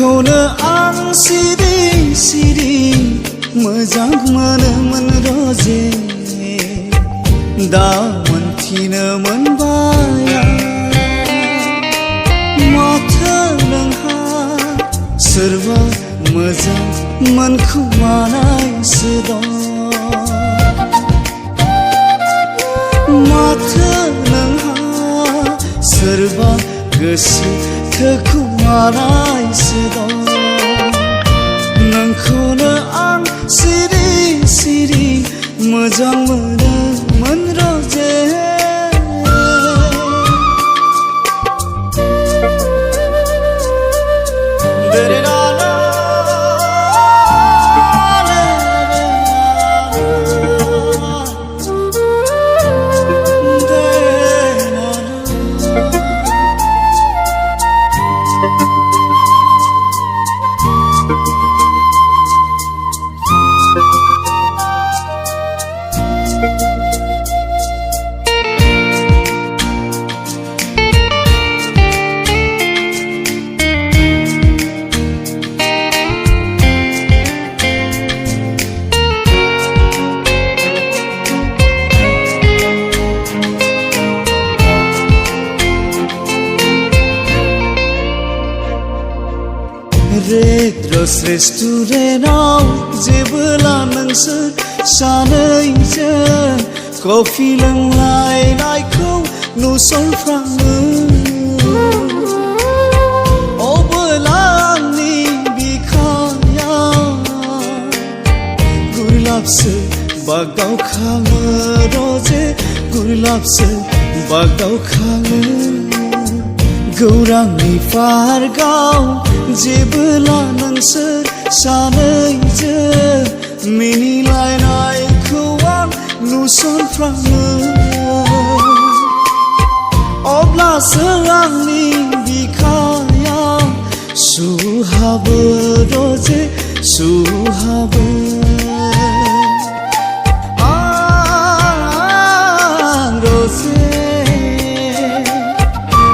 नोंखौनो आं सिरि सिरि मोजां मोनोमोन रजे दा मोनथिनो मोनबाय माथो नोंहा सोरबा मोजां मोनखुमानायसो दं माथो नोंहा सोरबा गोसो थोखुमानायसो दं नोंखौनो आं सिरि सिरि मोजां मोनोमोन रजे रेड्रस रेस्टुरेन्टआव जेबोला नोंसोर सानैजों कफि लोंलायनायखौ नुसनफ्राङो अबोला आंनि बिखायाव गुरलाबसो बागदावखाङो रजे गुरलाबसो बागदावखाङो गौरांनि पार्कआव जेबोला नोंसोर सानैजों मिनिलायनायखौ आं नुसनफ्राङो अब्लासो आंनि बिखायाव सुहाबो रजे सुहाबो आं रजे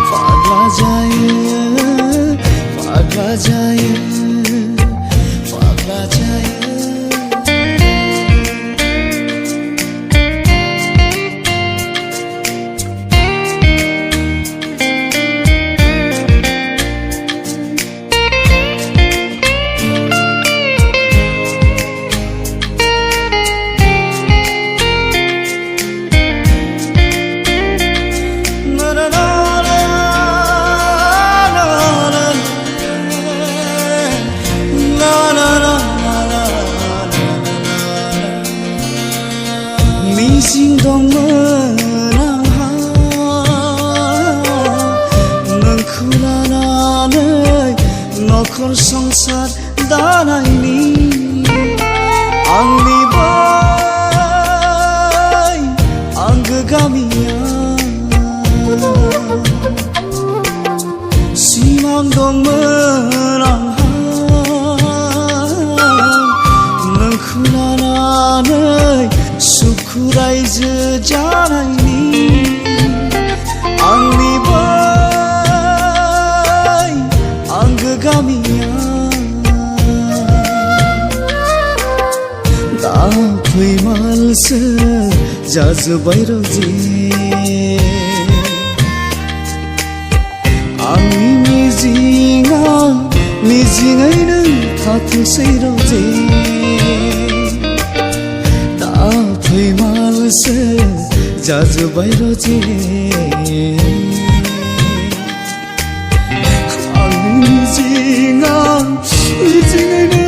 फाग्ला जायो फाग्ला जायो फाग्ला जायो मिजिं दंमोन आंहा नोंखौ लानानै नखर संसार दानायनि आंनि बै आंगो गामियाव सिमां दंमोन आंहा नोंखौ लानानै सुखु रायजो जानायनि आंनि बै आंगो गामियाव दा फैमालसो जाजोब्बाय रजे आंनि मिजिङा मिजिङैनो थाथोंसै रजे फैमालसो जाजोब्बाय रजे आंनि मिजिङा मिजिङैनो